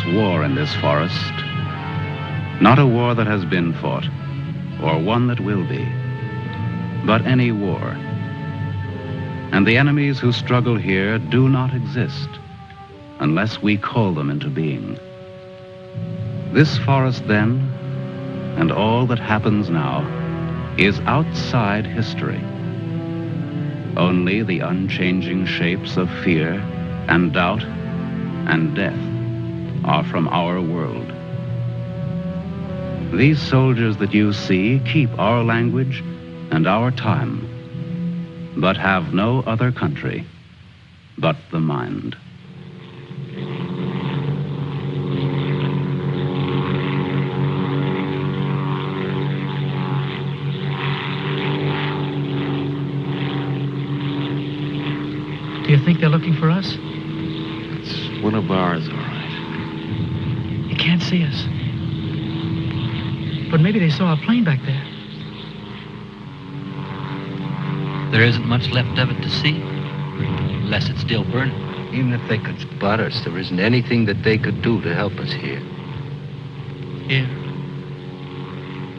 dangerous war in this forest. Not a war that has been fought, or one that will be, but any war. And the enemies who struggle here do not exist unless we call them into being. This forest, then, and all that happens now, is outside history. Only the unchanging shapes of fear and doubt and death are from our world. These soldiers that you see keep our language and our time, but have no other country but the mind. Do you think they're looking for us? It's one of ours, all right. You can't see us. But maybe they saw a plane back there. There isn't much left of it to see, unless it's still burning. Even if they could spot us, there isn't anything that they could do to help us here. Here.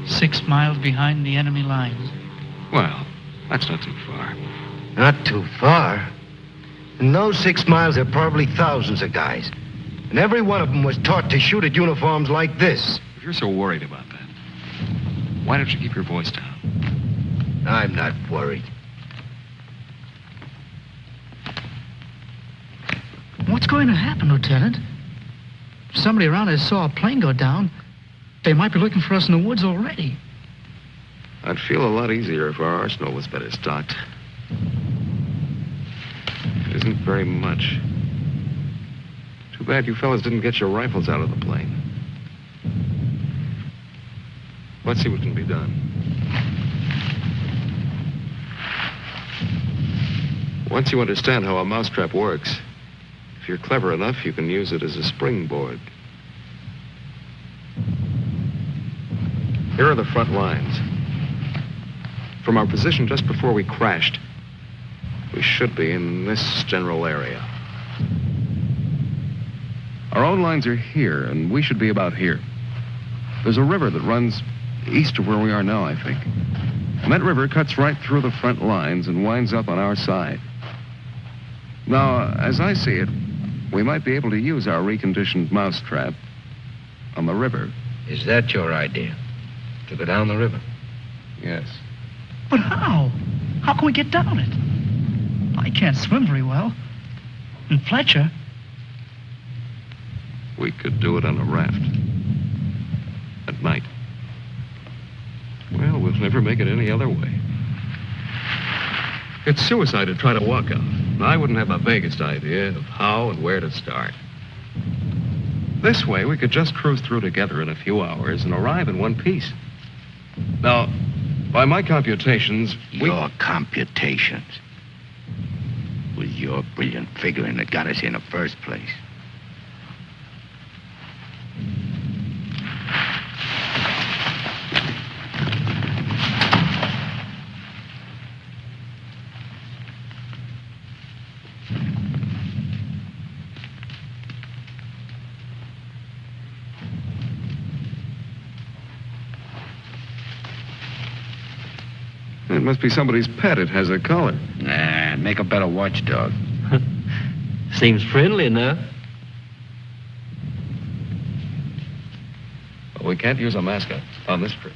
6 miles behind the enemy lines. Well, that's not too far. Not too far. In those 6 miles, there are probably thousands of guys. And every one of them was taught to shoot at uniforms like this. If you're so worried about that, why don't you keep your voice down? I'm not worried. What's going to happen, Lieutenant? If somebody around us saw a plane go down, they might be looking for us in the woods already. I'd feel a lot easier if our arsenal was better stocked. It isn't very much. Too bad you fellas didn't get your rifles out of the plane. Let's see what can be done. Once you understand how a mousetrap works, if you're clever enough, you can use it as a springboard. Here are the front lines. From our position just before we crashed, we should be in this general area. Our own lines are here, and we should be about here. There's a river that runs east of where we are now, I think. And that river cuts right through the front lines and winds up on our side. Now, as I see it, we might be able to use our reconditioned mousetrap on the river. Is that your idea? To go down the river? Yes. But how? How can we get down it? I can't swim very well. And Fletcher... We could do it on a raft. At night. Well, we'll never make it any other way. It's suicide to try to walk out. I wouldn't have the vaguest idea of how and where to start. This way, we could just cruise through together in a few hours and arrive in one piece. Now, by my computations, Your computations? With your brilliant figuring that got us here in the first place. It must be somebody's pet. It has a collar. Nah, make a better watchdog. Seems friendly enough. But we can't use a mascot on this trip.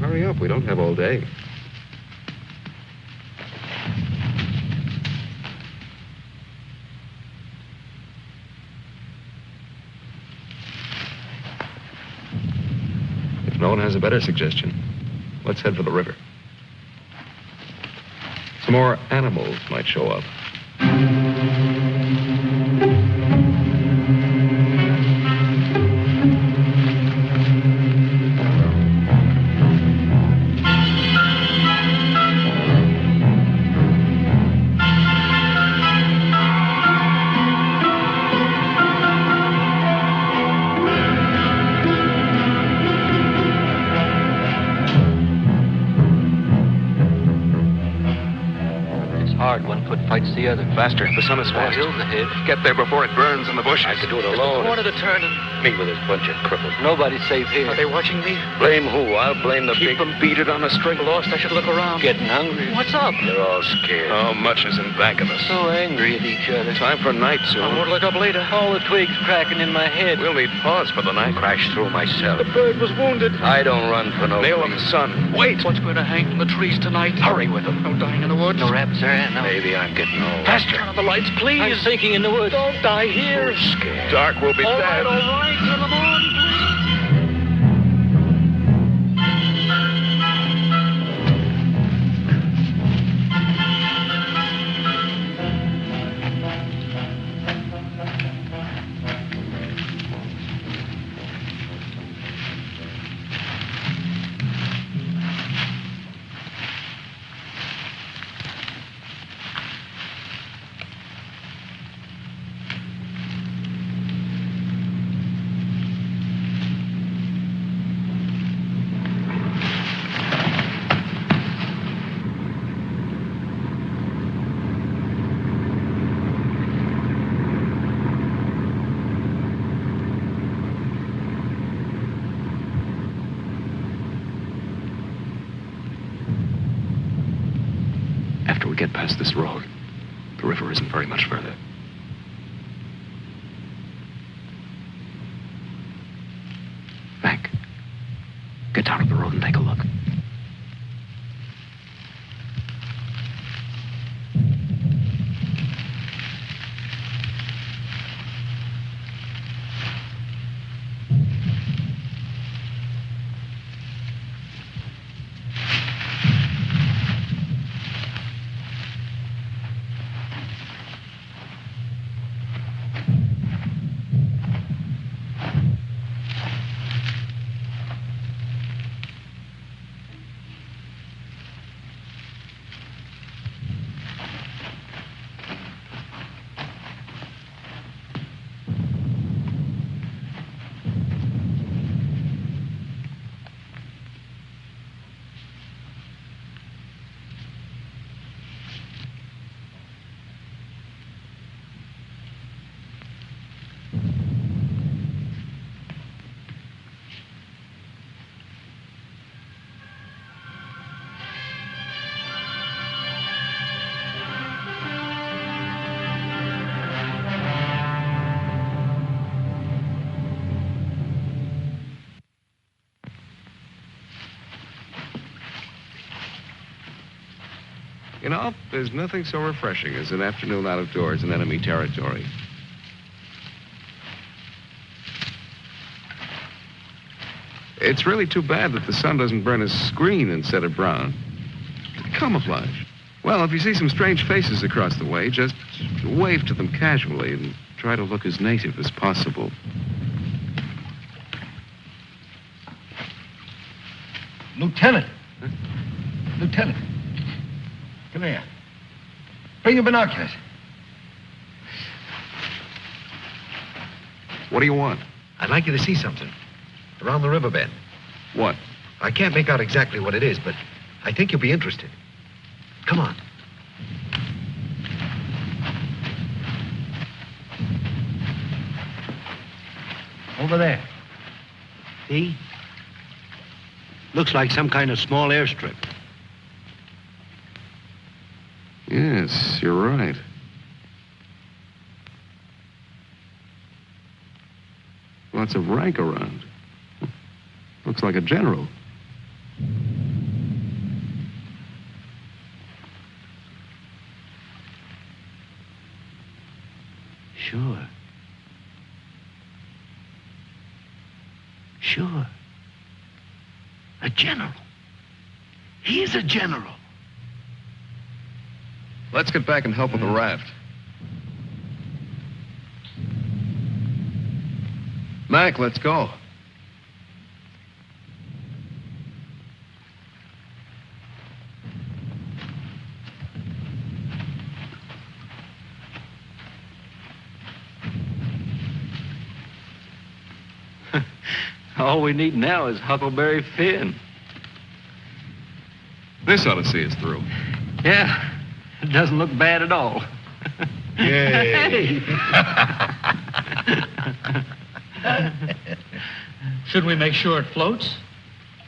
Hurry up. We don't have all day. If no one has a better suggestion, let's head for the river. Some more animals might show up. hard. One foot fights the other. Faster. The sun is fast. Hill's ahead. Get there before it burns in the bushes. I could do it alone. Corner to turn and Me with this bunch of cripples. nobody's safe here. Are they watching me? Blame who? I'll blame the Keep big... them beat it on a string. Lost, I should look around. Getting hungry. What's up? They're all scared. How much is in back of us? So angry at each other. Time for night I soon. won't look up later. All the twigs cracking in my head. We'll need pause for the night. Crash through myself. The bird was wounded. I don't run for no Nail him, reason. son. Wait. What's going to hang from the trees tonight? Hurry with them. No dying in the woods. No raps there, no. Maybe I'm getting old. Faster. Turn on the lights, please. I'm sinking in the woods. Don't die here. Scared. Dark will be All dead. right, all right. To the moon, please. After we get past this road, the river isn't very much further. Mac, get down to the road and take a look. You know, there's nothing so refreshing as an afternoon out of doors in enemy territory. It's really too bad that the sun doesn't burn his screen instead of brown. Camouflage. Well, if you see some strange faces across the way, just wave to them casually and try to look as native as possible. Lieutenant. Lieutenant. Come here. Bring your binoculars. What do you want? I'd like you to see something. Around the riverbed. What? I can't make out exactly what it is, but I think you'll be interested. Come on. Over there. See? Looks like some kind of small airstrip. Yes, you're right. Lots of rank around. Looks like a general. Sure. Sure. A general. He's a general. Let's get back and help with the raft. Mac, let's go. All we need now is Huckleberry Finn. This ought to see us through. Yeah. It doesn't look bad at all. Yay. Shouldn't we make sure it floats?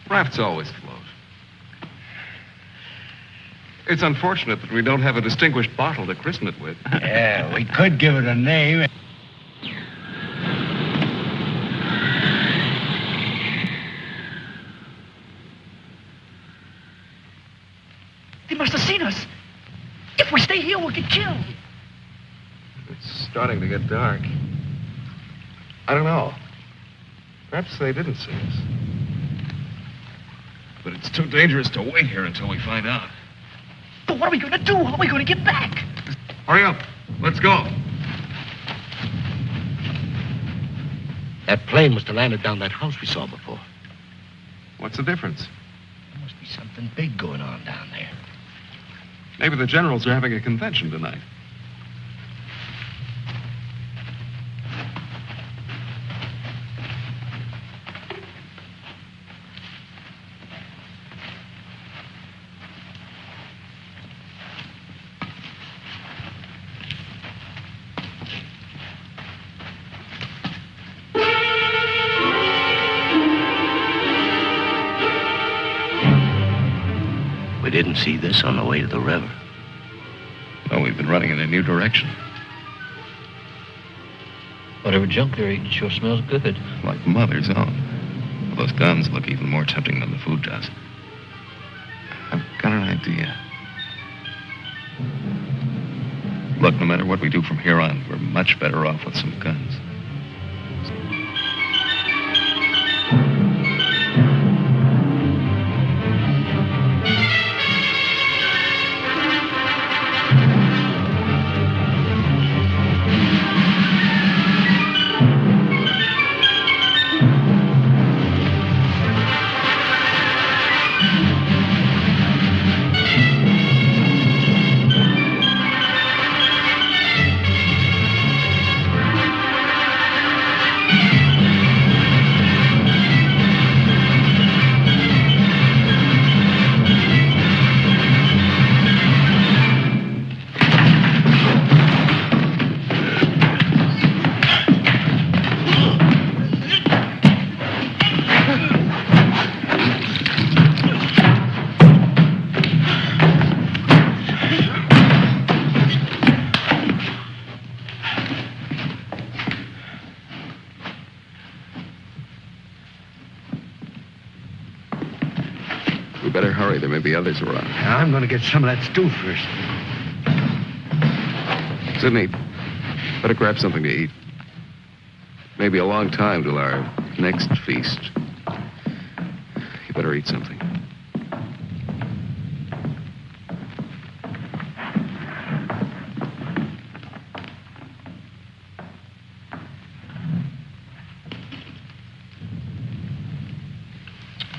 Rafts always float. It's unfortunate that we don't have a distinguished bottle to christen it with. Yeah, we could give it a name. They must have seen us. If we stay here, we'll get killed. It's starting to get dark. I don't know. Perhaps they didn't see us. But it's too dangerous to wait here until we find out. But what are we going to do? How are we going to get back? Hurry up. Let's go. That plane must have landed down that house we saw before. What's the difference? There must be something big going on down there. Maybe the generals are having a convention tonight. We didn't see this on the way to the river. Well, we've been running in a new direction. Whatever junk they're eating sure smells good. Like Mother's own. Those guns look even more tempting than the food does. I've got an idea. Look, no matter what we do from here on, we're much better off with some guns. We better hurry. There may be others around. I'm going to get some of that stew first. Sidney, better grab something to eat. Maybe a long time till our next feast. You better eat something.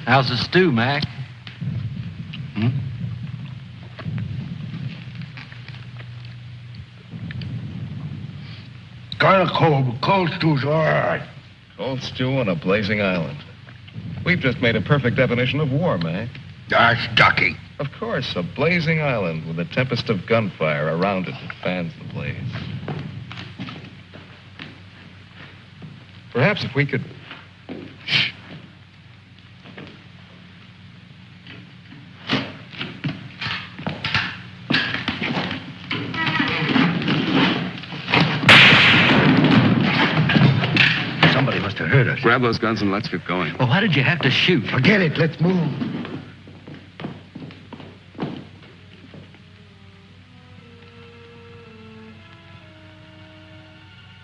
How's the stew, Mac? Kind of cold, but cold stew's all right. Cold stew on a blazing island. We've just made a perfect definition of war, Mac. That's ducky. Of course, a blazing island with a tempest of gunfire around it that fans the blaze. Perhaps if we could... Shh. Somebody must have heard us. Grab those guns and let's get going. Well, why did you have to shoot? Forget it. Let's move.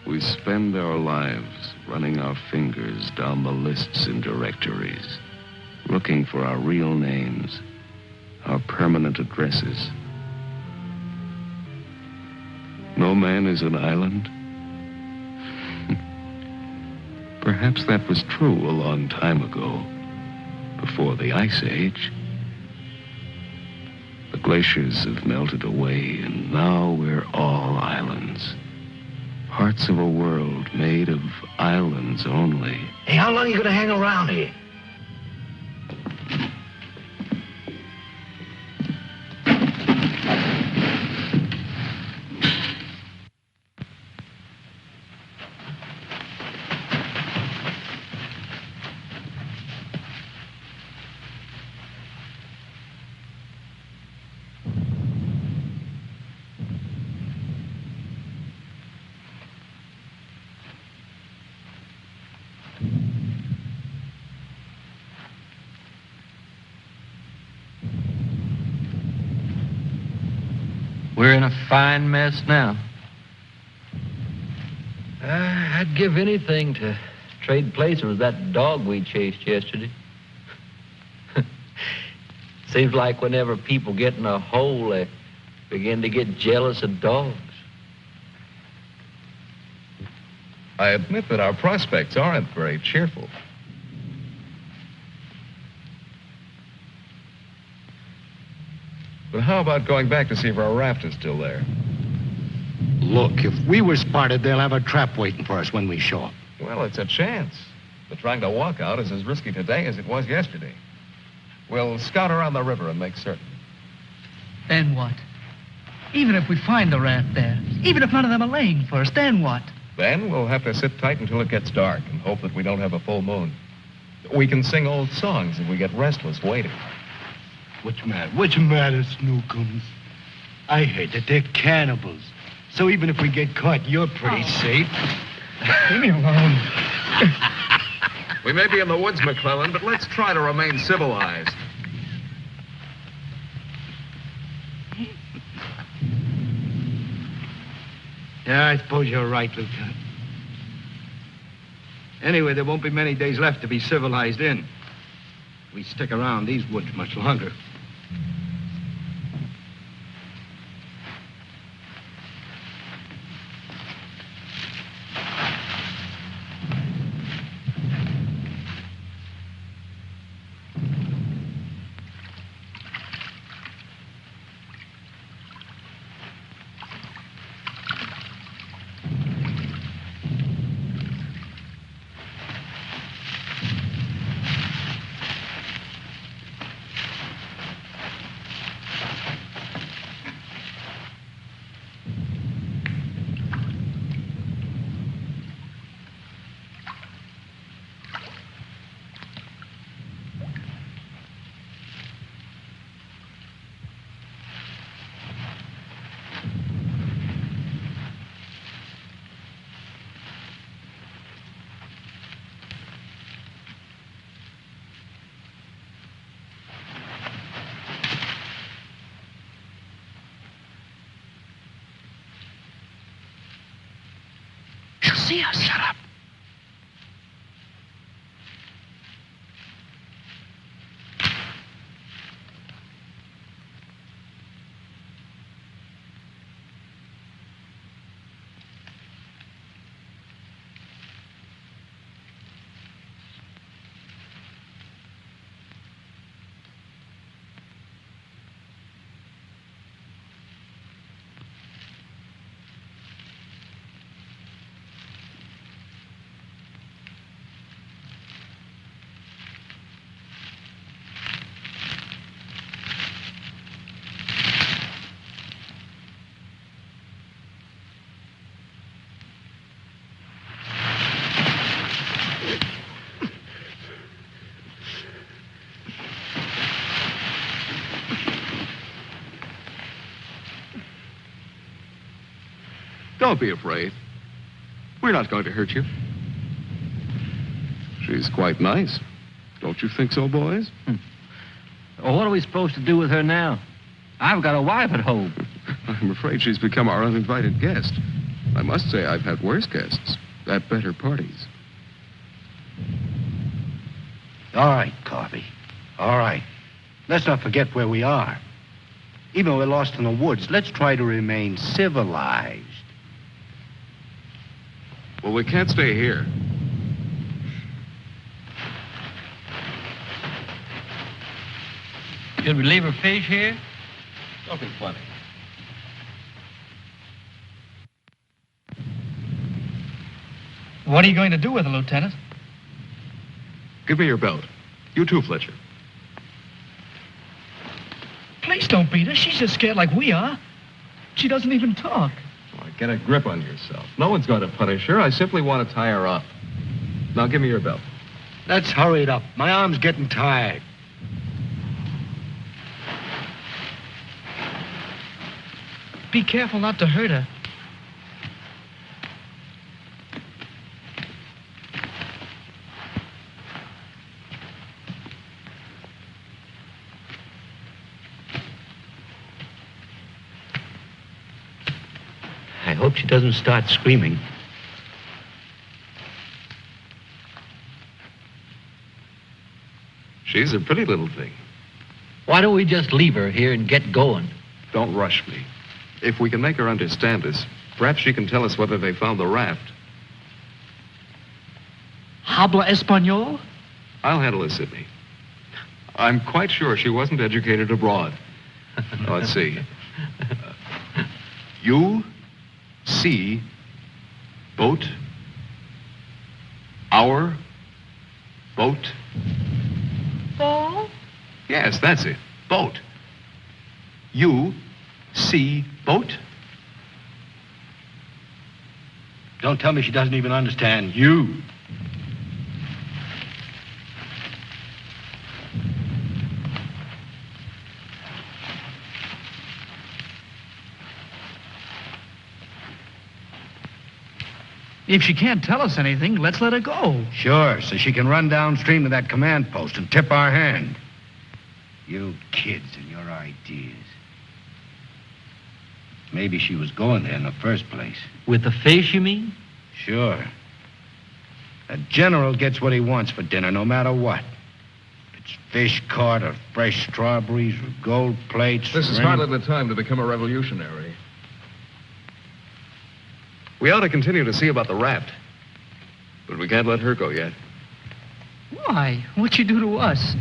We spend our lives running our fingers down the lists and directories, looking for our real names, our permanent addresses. No man is an island. Perhaps that was true a long time ago, before the Ice Age. The glaciers have melted away, and now we're all islands. Parts of a world made of islands only. Hey, how long are you going to hang around here? We're in a fine mess now. I'd give anything to trade places with that dog we chased yesterday. Seems like whenever people get in a hole, they begin to get jealous of dogs. I admit that our prospects aren't very cheerful. But how about going back to see if our raft is still there? Look, if we were spotted, they'll have a trap waiting for us when we show up. Well, it's a chance. But trying to walk out is as risky today as it was yesterday. We'll scout around the river and make certain. Then what? Even if we find the raft there, even if none of them are laying for us, then what? Then we'll have to sit tight until it gets dark and hope that we don't have a full moon. We can sing old songs if we get restless waiting. What's the matter, Snookums? I heard that they're cannibals. So even if we get caught, you're pretty safe. Leave me alone. We may be in the woods, McClellan, but let's try to remain civilized. Yeah, I suppose you're right, Lieutenant. Anyway, there won't be many days left to be civilized in. We stick around these woods much longer. See us. Shut up. Don't be afraid. We're not going to hurt you. She's quite nice. Don't you think so, boys? Well, what are we supposed to do with her now? I've got a wife at home. I'm afraid she's become our uninvited guest. I must say I've had worse guests at better parties. All right, Carvey. All right. Let's not forget where we are. Even though we're lost in the woods, let's try to remain civilized. Well, we can't stay here. Should we leave her fish here? Don't be funny. What are you going to do with her, Lieutenant? Give me your belt. You too, Fletcher. Please don't beat her. She's as scared like we are. She doesn't even talk. Oh, get a grip on yourself. No one's going to punish her. I simply want to tie her up. Now, give me your belt. Let's hurry it up. My arm's getting tired. Be careful not to hurt her. hope she doesn't start screaming. She's a pretty little thing. Why don't we just leave her here and get going? Don't rush me. If we can make her understand us, perhaps she can tell us whether they found the raft. Habla Espanol? I'll handle it, Sidney. I'm quite sure she wasn't educated abroad. Now, let's see. You see boat, our boat. Ball? Yes, that's it. Boat. You see boat. Don't tell me she doesn't even understand you. If she can't tell us anything, let's let her go. Sure, so she can run downstream to that command post and tip our hand. You kids and your ideas. Maybe she was going there in the first place. With the fish, you mean? Sure. A general gets what he wants for dinner, no matter what. It's fish caught or fresh strawberries or gold plates. This is hardly the time to become a revolutionary. We ought to continue to see about the raft. But we can't let her go yet. Why? What'd she do to us?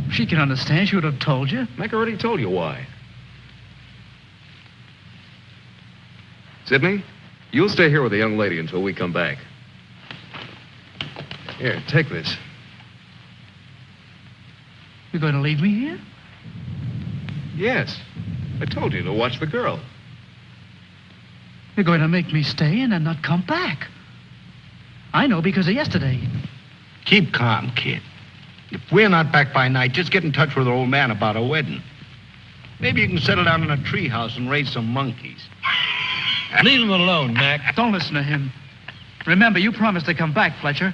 If she can understand, she would have told you. Mac already told you why. Sidney, you'll stay here with the young lady until we come back. Here, take this. You're going to leave me here? Yes. I told you to watch the girl. You're going to make me stay and then not come back. I know because of yesterday. Keep calm, kid. If we're not back by night, just get in touch with the old man about a wedding. Maybe you can settle down in a treehouse and raise some monkeys. Leave him alone, Mac. Don't listen to him. Remember, you promised to come back, Fletcher.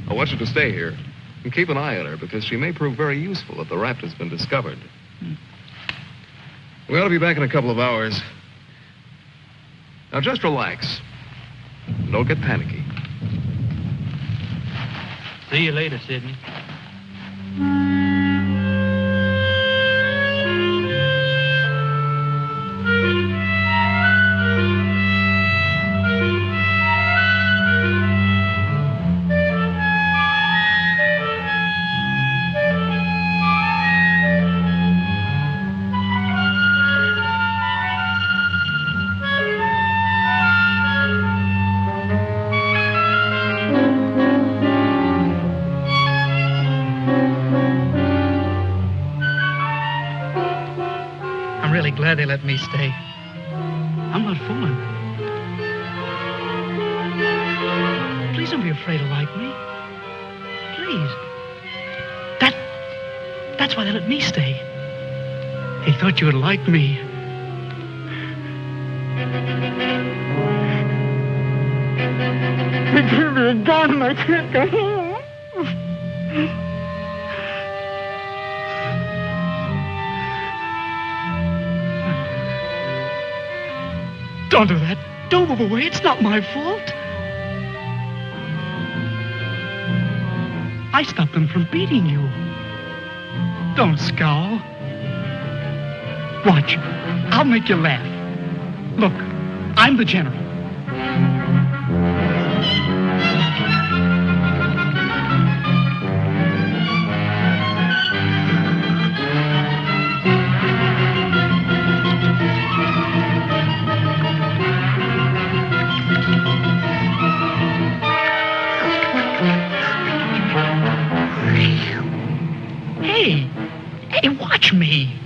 I want you to stay here and keep an eye on her because she may prove very useful if the raft has been discovered. We ought to be back in a couple of hours. Now, just relax. Don't get panicky. See you later, Sidney. I'm really glad they let me stay. I'm not fooling. Please don't be afraid to like me. Please. That's why they let me stay. They thought you would like me. They gave me a gun and I can't go home. Don't do that. Don't move away. It's not my fault. I stopped them from beating you. Don't scowl. Watch. I'll make you laugh. Look, I'm the general. Hey, watch me.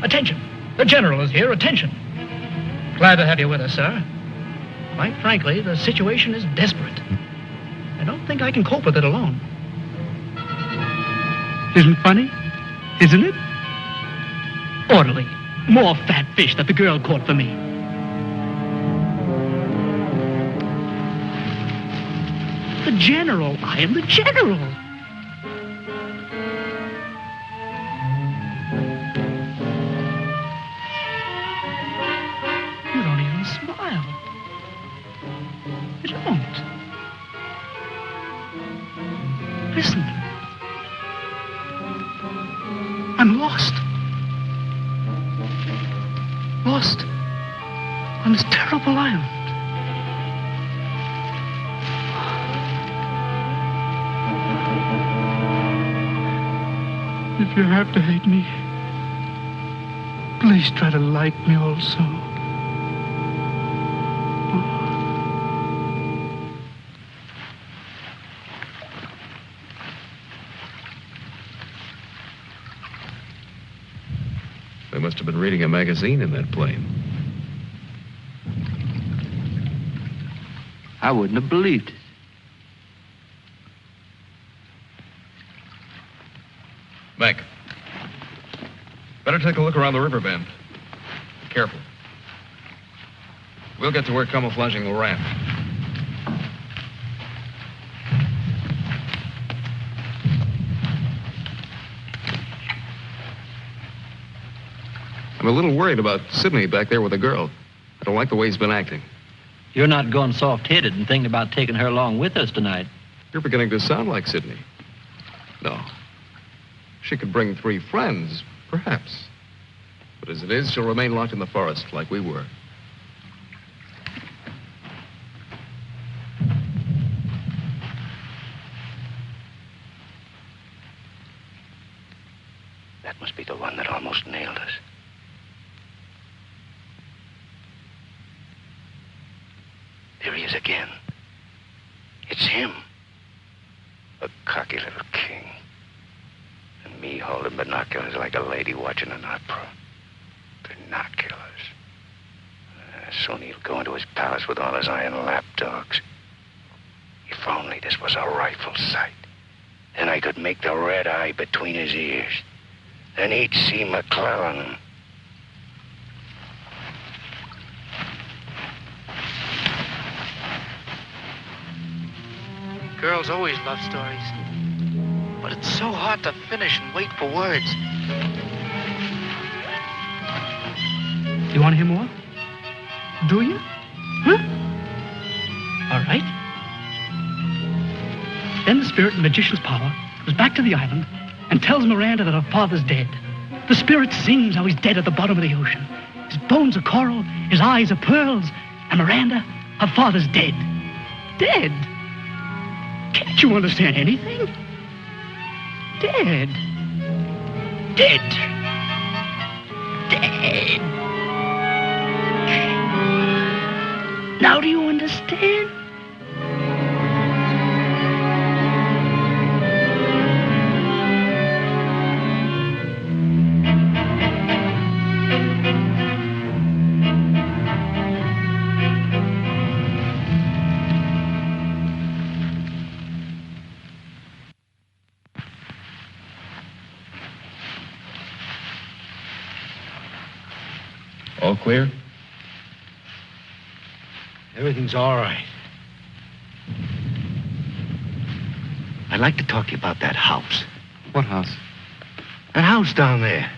Attention. The general is here. Attention. Glad to have you with us, sir. Quite frankly, the situation is desperate. I don't think I can cope with it alone. Isn't funny? Isn't it? Orderly. More fat fish that the girl caught for me. The general. I am the general. don't. Listen. I'm lost. Lost on this terrible island. If you have to hate me, please try to like me also. They must have been reading a magazine in that plane. I wouldn't have believed it. Mac, better take a look around the river bend. Be careful. We'll get to work camouflaging the raft. I'm a little worried about Sidney back there with the girl. I don't like the way he's been acting. You're not going soft-headed and thinking about taking her along with us tonight. You're beginning to sound like Sidney. No. She could bring 3 friends, perhaps. But as it is, she'll remain locked in the forest like we were. That must be the one that almost nailed us. There he is again. It's him. A cocky little king. And me holding binoculars like a lady watching an opera. Binoculars. Soon he'll go into his palace with all his iron lapdogs. If only this was a rifle sight. Then I could make the red eye between his ears. Then he'd see McClellan. Girls always love stories. But it's so hard to finish and wait for words. You want to hear more? Do you? Huh? All right. Then the spirit in the magician's power goes back to the island and tells Miranda that her father's dead. The spirit sings how he's dead at the bottom of the ocean. His bones are coral, his eyes are pearls, and Miranda, her father's dead. Dead? Can't you understand anything? Dead. Dead. Dead. Now do you understand? All clear? Everything's all right. I'd like to talk to you about that house. What house? That house down there.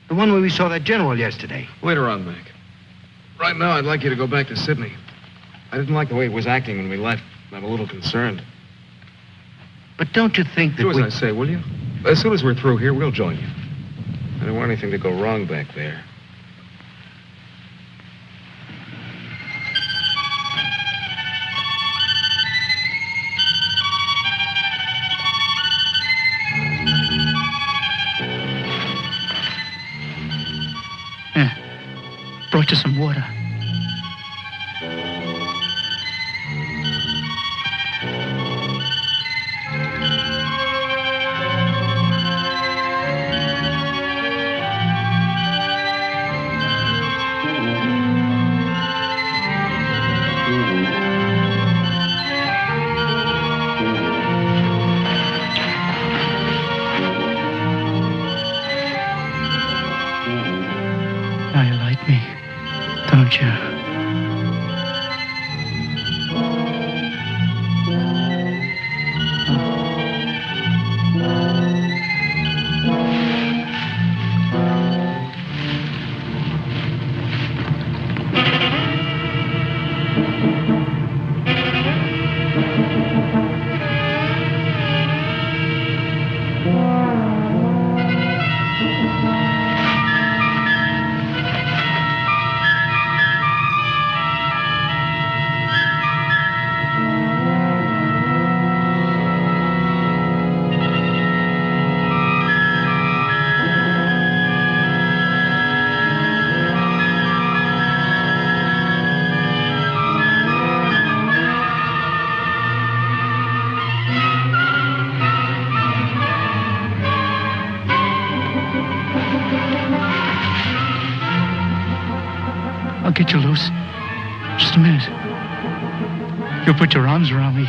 The one where we saw that general yesterday. Later on, Mac. Right now, I'd like you to go back to Sydney. I didn't like the way he was acting when we left. I'm a little concerned. But don't you think that Do as I say, will you? As soon as we're through here, we'll join you. I don't want anything to go wrong back there. Brought you some water. Now you like me, don't you? I'll get you loose. Just a minute. You'll put your arms around me.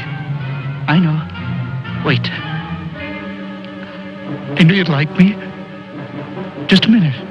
I know. Wait. I knew you'd like me. Just a minute.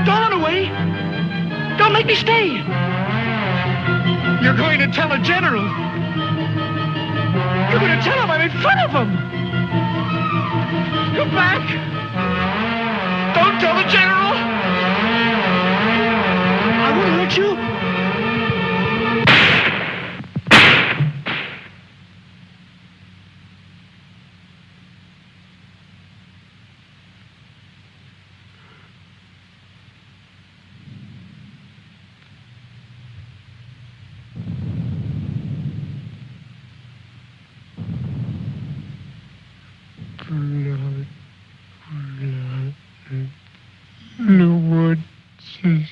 Don't run away. Don't make me stay. You're going to tell a general. You're going to tell him I'm in front of him. Come back. Don't tell the general. I won't hurt you. The woods is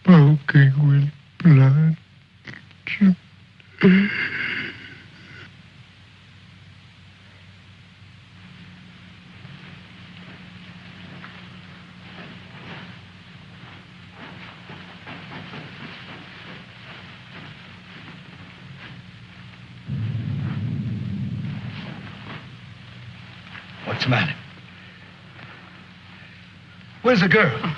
smoking with blood. What's the matter? Where's the girl?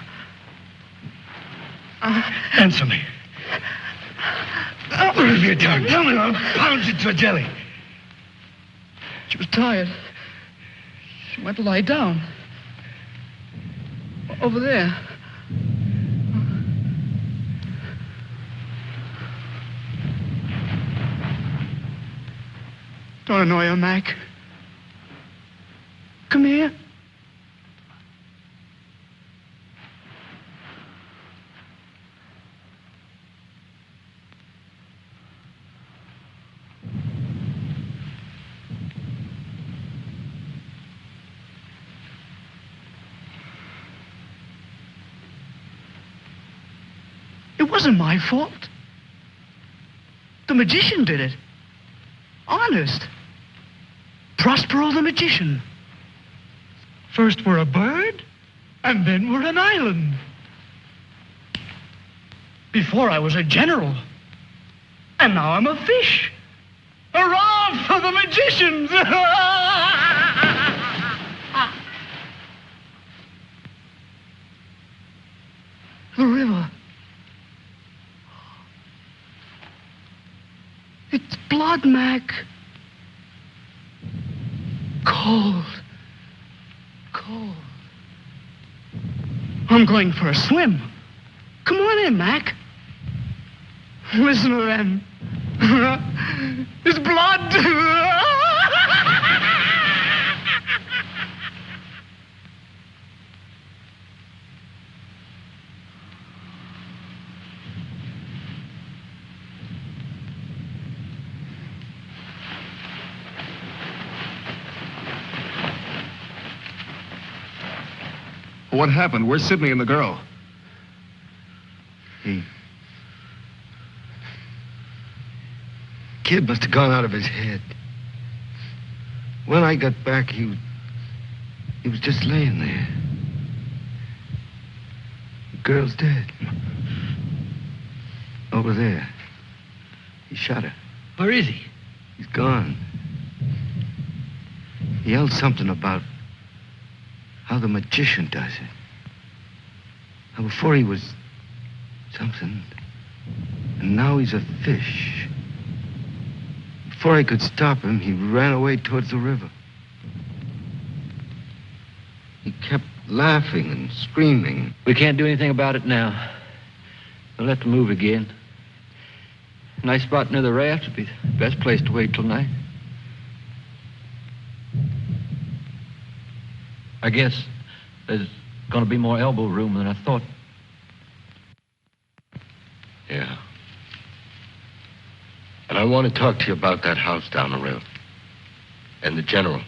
Answer me. What have you done? Tell me, I'll pound you to a jelly. She was tired. She went to lie down. Over there. Don't annoy her, Mac. Come here. It wasn't my fault. The magician did it. Honest. Prospero the magician. First we're a bird, and then we're an island. Before I was a general, and now I'm a fish. Hurrah for the magicians! The river. It's blood, Mac. Cold. Cold. I'm going for a swim. Come on in, Mac. Listen to them. It's blood. What happened? Where's Sidney and the girl? Kid must have gone out of his head. When I got back, he was just laying there. The girl's dead. Over there. He shot her. Where is he? He's gone. He yelled something about how the magician does it. Now, before he was something, and now he's a fish. Before I could stop him, he ran away towards the river. He kept laughing and screaming. We can't do anything about it now. We'll have to move again. Nice spot near the raft would be the best place to wait till night. I guess there's going to be more elbow room than I thought. Yeah. And I want to talk to you about that house down the road. And the general.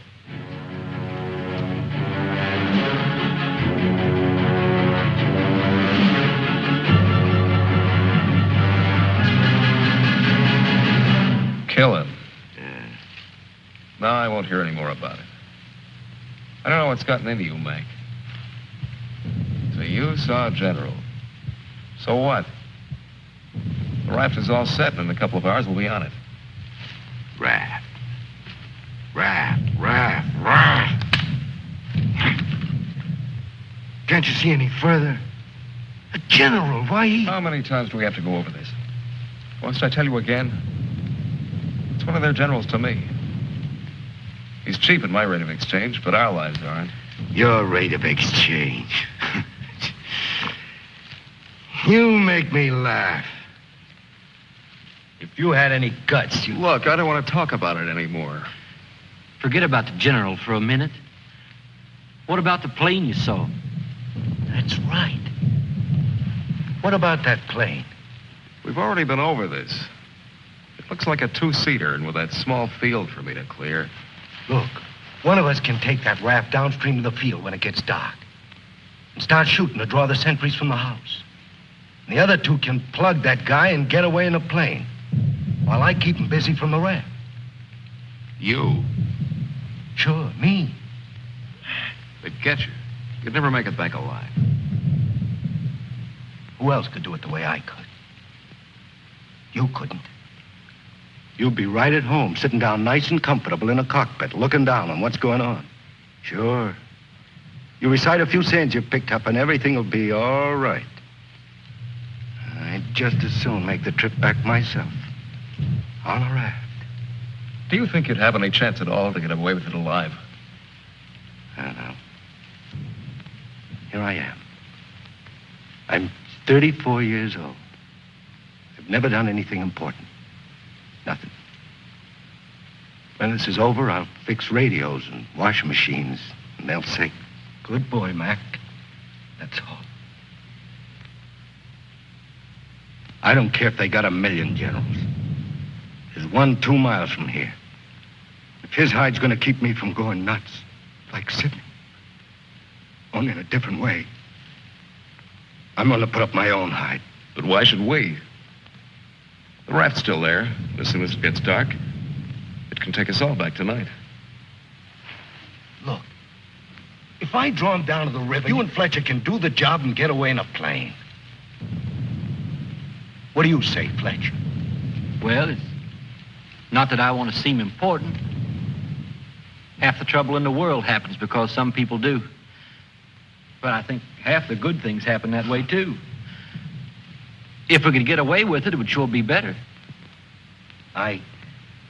Kill him. Yeah. No, I won't hear any more about it. I don't know what's gotten into you, Mac. So you saw General. So what? The raft is all set, and in a couple of hours we'll be on it. Raft. Can't you see any further? A general, why he... How many times do we have to go over this? Must I tell you again? It's one of their generals to me. He's cheap at my rate of exchange, but our lives aren't. Your rate of exchange. You make me laugh. If you had any guts, you... Look, I don't want to talk about it anymore. Forget about the general for a minute. What about the plane you saw? That's right. What about that plane? We've already been over this. It looks like a two-seater, and with that small field for me to clear. Look, one of us can take that raft downstream of the field when it gets dark and start shooting to draw the sentries from the house. And the other two can plug that guy and get away in a plane while I keep him busy from the raft. You? Sure, me. They'd get you. You'd never make it back alive. Who else could do it the way I could? You couldn't. You'd be right at home, sitting down nice and comfortable in a cockpit, looking down on what's going on. Sure. You recite a few sayings you've picked up, and everything will be all right. I'd just as soon make the trip back myself. On a raft. Do you think you'd have any chance at all to get away with it alive? I don't know. Here I am. I'm 34 years old. I've never done anything important. Nothing. When this is over, I'll fix radios and washing machines, and they'll say, "Good boy, Mac." That's all. I don't care if they got 1,000,000 generals. There's one 2 miles from here. If his hide's gonna keep me from going nuts, like Sidney, only in a different way, I'm gonna put up my own hide. But why should we? The raft's still there. As soon as it gets dark, it can take us all back tonight. Look, if I draw him down to the river, you and Fletcher can do the job and get away in a plane. What do you say, Fletcher? Well, it's not that I want to seem important. Half the trouble in the world happens because some people do. But I think half the good things happen that way, too. If we could get away with it, it would sure be better. I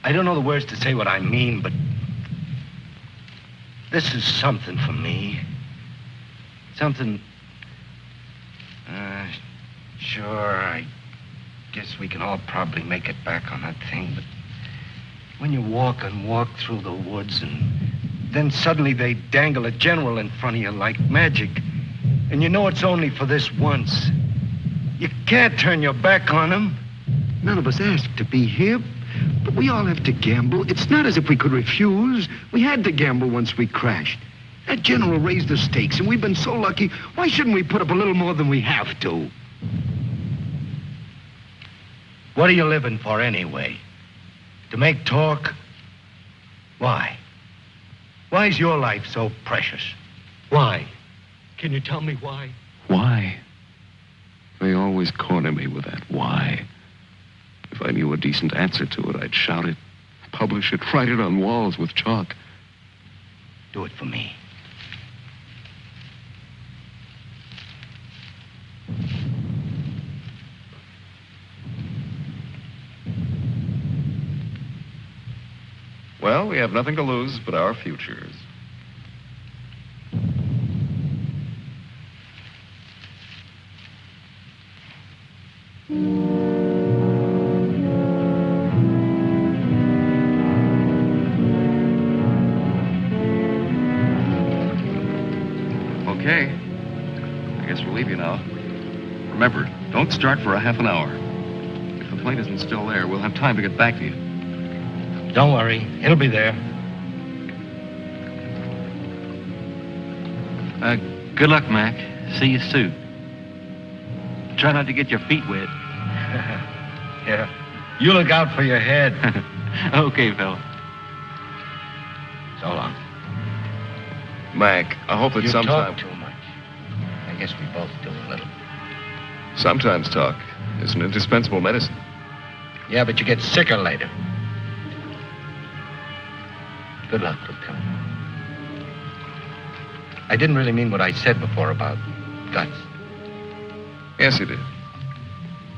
don't know the words to say what I mean, but this is something for me. Something... Sure, I guess we can all probably make it back on that thing, but when you walk and walk through the woods and then suddenly they dangle a general in front of you like magic, and you know it's only for this once, you can't turn your back on him. None of us asked to be here, but we all have to gamble. It's not as if we could refuse. We had to gamble once we crashed. That general raised the stakes, and we've been so lucky. Why shouldn't we put up a little more than we have to? What are you living for anyway? To make talk? Why? Why is your life so precious? Why? Can you tell me why? Why? They always corner me with that why. If I knew a decent answer to it, I'd shout it, publish it, write it on walls with chalk. Do it for me. Well, we have nothing to lose but our futures. Okay. I guess we'll leave you now. Remember, don't start for a half an hour. If the plane isn't still there, we'll have time to get back to you. Don't worry. It'll be there. Good luck, Mac. See you soon. Try not to get your feet wet. Yeah. You look out for your head. Okay, fella. So long. Mac, I hope that You sometime... talk too much. I guess we both do a little. Sometimes talk is an indispensable medicine. Yeah, but you get sicker later. Good luck, Lieutenant. I didn't really mean what I said before about guts. Yes, you did.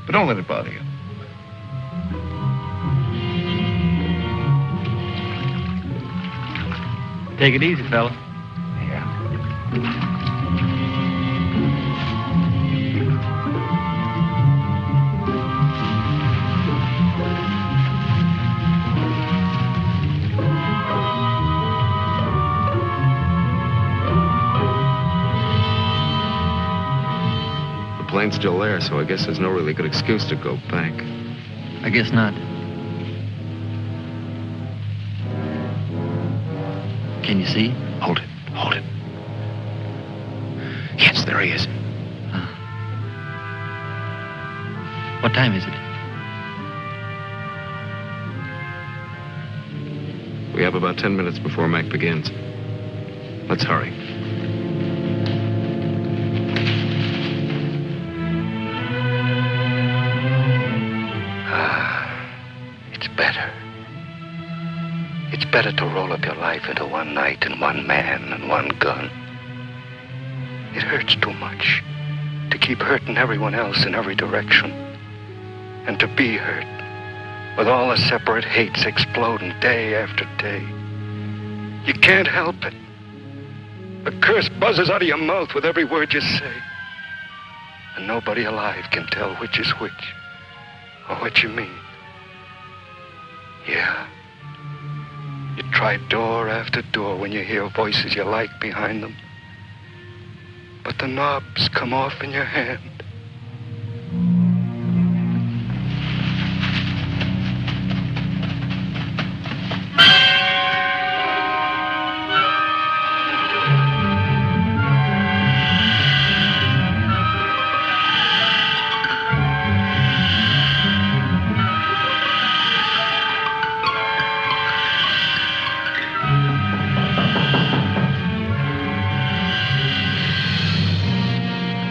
But don't let it bother you. Take it easy, fella. Yeah. The plane's still there, so I guess there's no really good excuse to go back. I guess not. Can you see? Hold it. Hold it. Yes, there he is. What time is it? We have about 10 minutes before Mac begins. Let's hurry. It's better. It's better to roll up your life into one night and one man and one gun. It hurts too much to keep hurting everyone else in every direction. And to be hurt with all the separate hates exploding day after day. You can't help it. A curse buzzes out of your mouth with every word you say. And nobody alive can tell which is which or what you mean. Yeah. You try door after door when you hear voices you like behind them. But the knobs come off in your hand.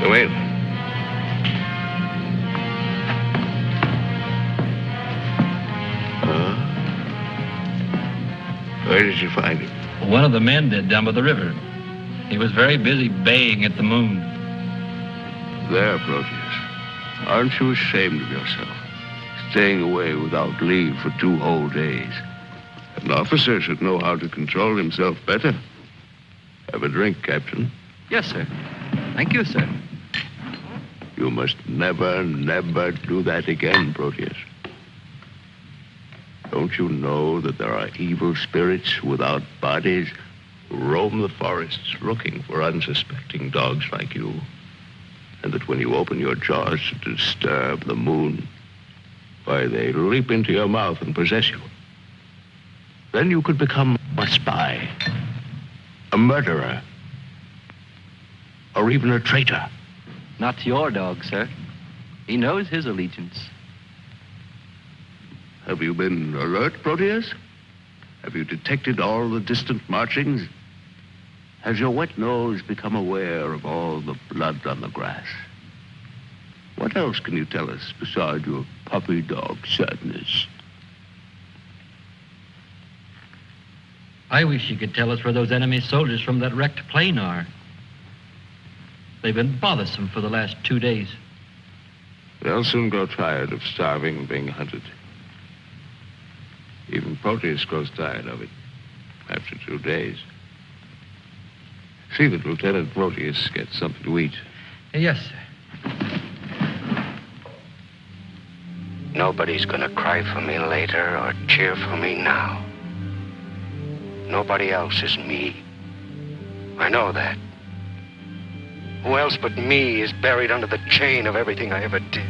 Come in. Where did you find him? One of the men did down by the river. He was very busy baying at the moon. There, Proteus. Aren't you ashamed of yourself? Staying away without leave for 2 whole days. An officer should know how to control himself better. Have a drink, Captain. Yes, sir. Thank you, sir. You must never, never do that again, Proteus. Don't you know that there are evil spirits without bodies who roam the forests looking for unsuspecting dogs like you? And that when you open your jaws to disturb the moon, why, they leap into your mouth and possess you. Then you could become a spy, a murderer, or even a traitor. Not to your dog, sir. He knows his allegiance. Have you been alert, Proteus? Have you detected all the distant marchings? Has your wet nose become aware of all the blood on the grass? What else can you tell us besides your puppy dog sadness? I wish you could tell us where those enemy soldiers from that wrecked plane are. They've been bothersome for the last 2 days. They'll soon grow tired of starving and being hunted. Even Proteus grows tired of it after 2 days. See that Lieutenant Proteus gets something to eat. Yes, sir. Nobody's gonna cry for me later or cheer for me now. Nobody else is me. I know that. Who else but me is buried under the chain of everything I ever did?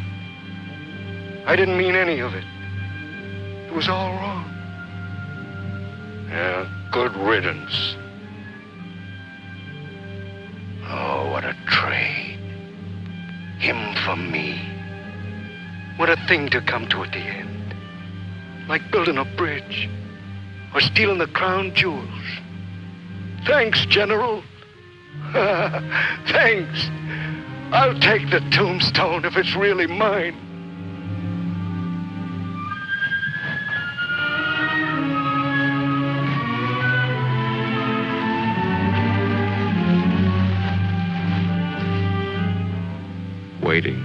I didn't mean any of it. It was all wrong. Yeah, good riddance. Oh, what a trade. Him for me. What a thing to come to at the end. Like building a bridge. Or stealing the crown jewels. Thanks, General. Thanks. I'll take the tombstone if it's really mine. Waiting.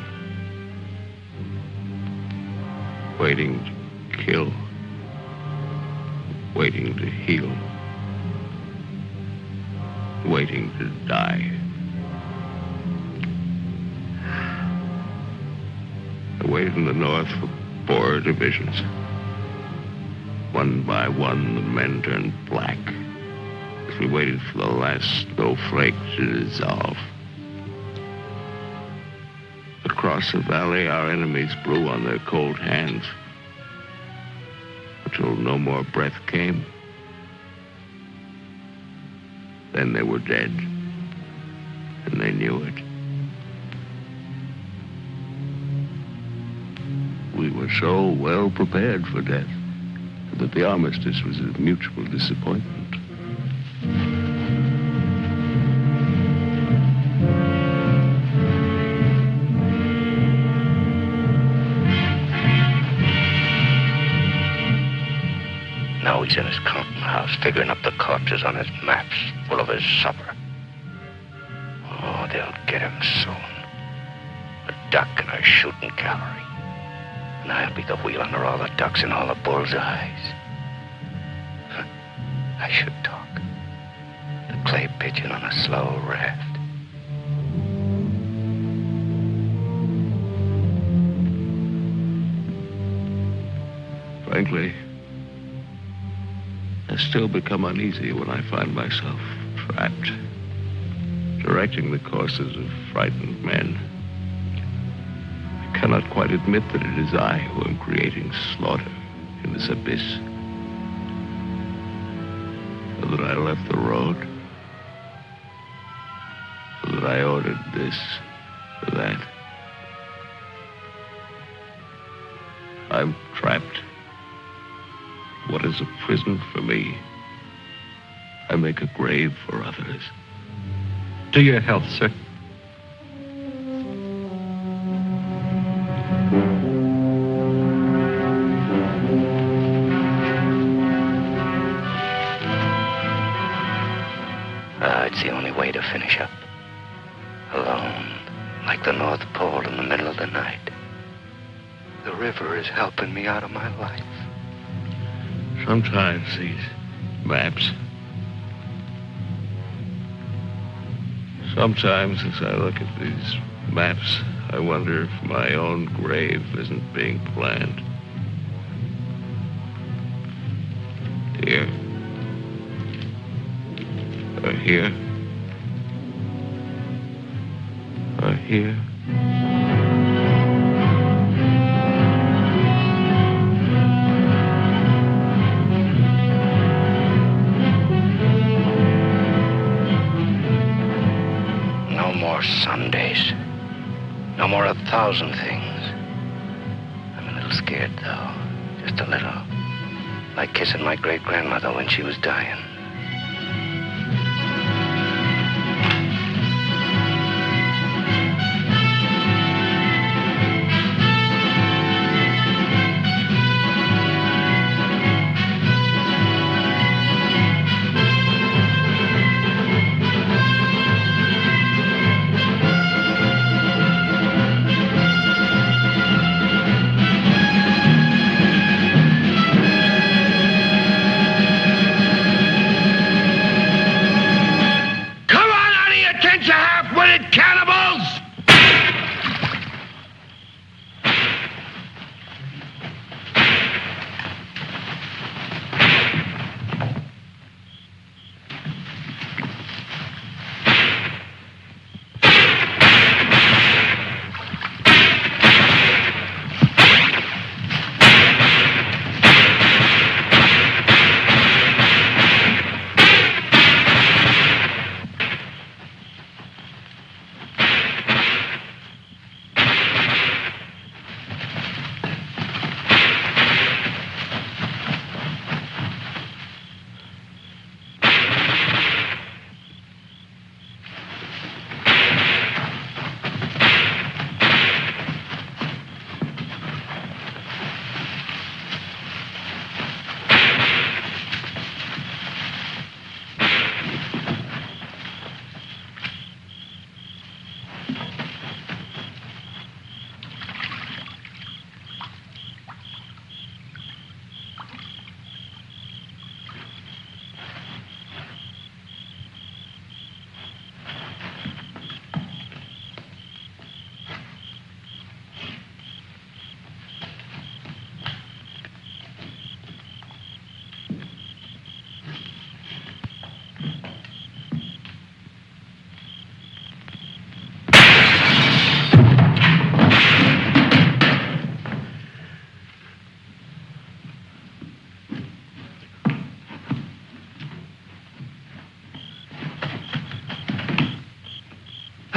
Waiting to kill. Waiting to heal. Waiting to die. I waited in the north for 4 divisions. One by one, the men turned black as we waited for the last snowflake to dissolve. Across the valley, our enemies blew on their cold hands until no more breath came. Then they were dead, and they knew it. We were so well prepared for death that the armistice was a mutual disappointment. Now he's in his counting house, figuring up the corpses on his maps, full of his supper. Oh, they'll get him soon. A duck in a shooting gallery. And I'll be the wheel under all the ducks and all the bulls' eyes. I should talk. The clay pigeon on a slow raft. Frankly, I still become uneasy when I find myself trapped, directing the courses of frightened men. I cannot quite admit that it is I who am creating slaughter in this abyss, or that I left the road, or that I ordered this or that. I'm trapped. What is a prison for me, I make a grave for others. To your health, sir. It's the only way to finish up. Alone, like the North Pole in the middle of the night. The river is helping me out of my life. Sometimes these maps, sometimes as I look at these maps, I wonder if my own grave isn't being planned. Here. Or here. Or here. Sundays. No more 1,000 things. I'm a little scared, though. Just a little. Like kissing my great-grandmother when she was dying.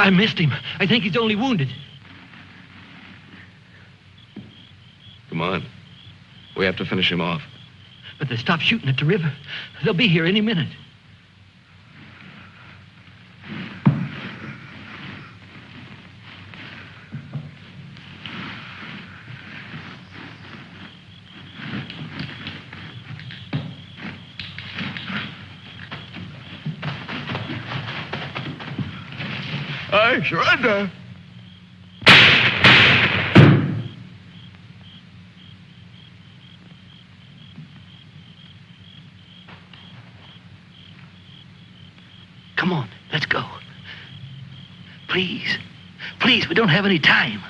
I missed him. I think he's only wounded. Come on. We have to finish him off. But they stopped shooting at the river. They'll be here any minute. I surrender. Come on, let's go. Please, please, we don't have any time.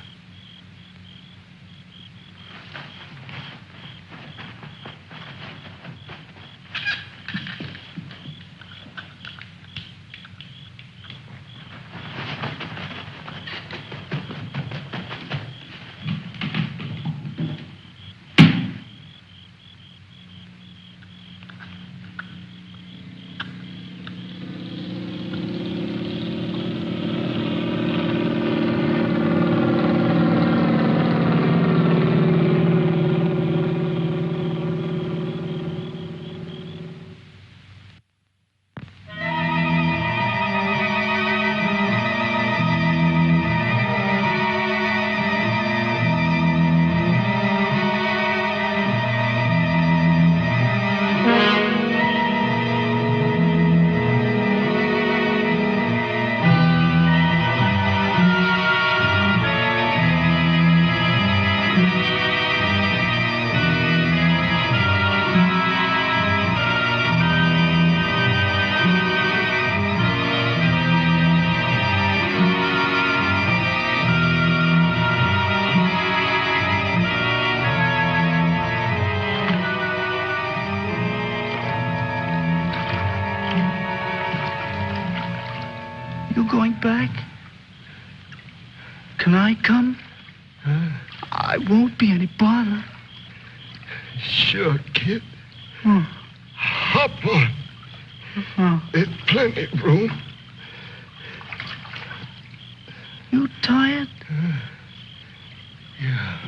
You going back? Can I come? I won't be any bother. Sure, kid. Oh. Hop on. There's plenty of room. You tired? Yeah.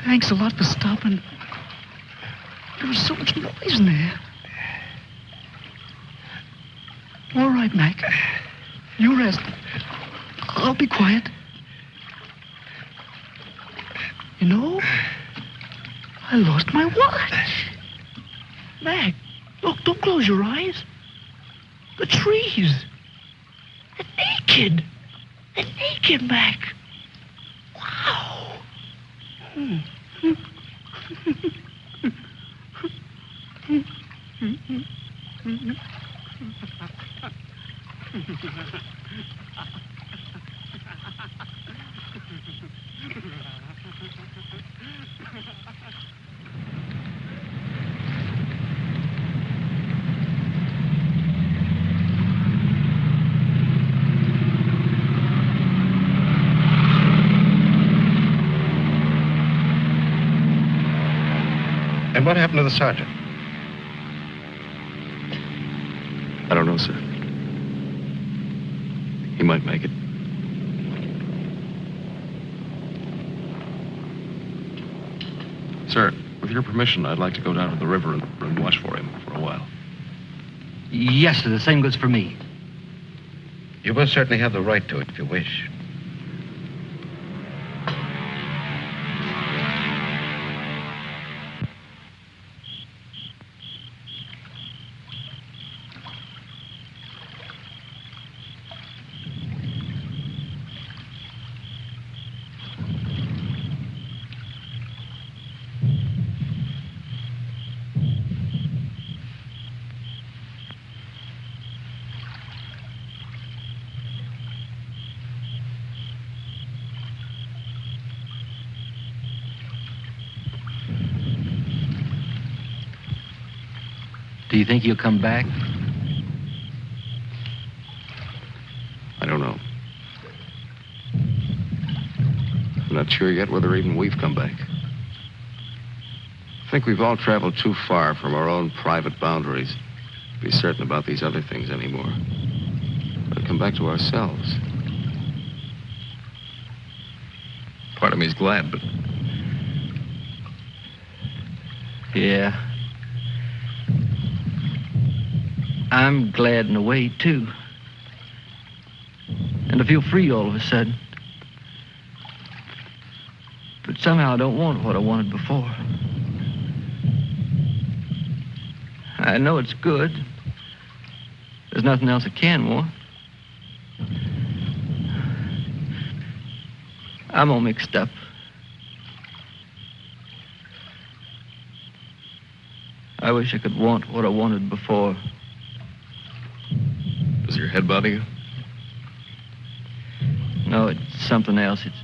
Thanks a lot for stopping. There was so much noise in there. All right, Mac. You rest. I'll be quiet. You know, I lost my watch. Mac, look, don't close your eyes. The trees. They're naked. They're naked, Mac. Wow. And what happened to the sergeant? I don't know, sir. He might make it. Sir, with your permission, I'd like to go down to the river and watch for him for a while. Yes, sir, the same goes for me. You will certainly have the right to it if you wish. Do you think he'll come back? I don't know. I'm not sure yet whether even we've come back. I think we've all traveled too far from our own private boundaries to be certain about these other things anymore. But come back to ourselves. Part of me's glad, but... Yeah. I'm glad in a way, too. And I feel free all of a sudden. But somehow I don't want what I wanted before. I know it's good. There's nothing else I can want. I'm all mixed up. I wish I could want what I wanted before. Does your head bother you? No, it's something else. It's...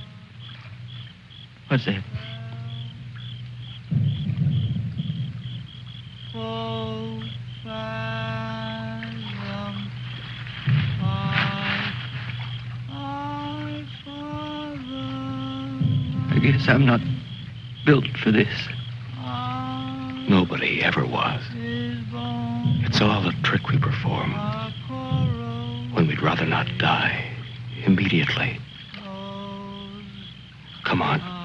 What's that? I guess I'm not built for this. Nobody ever was. It's all a trick we perform when we'd rather not die immediately. Come on.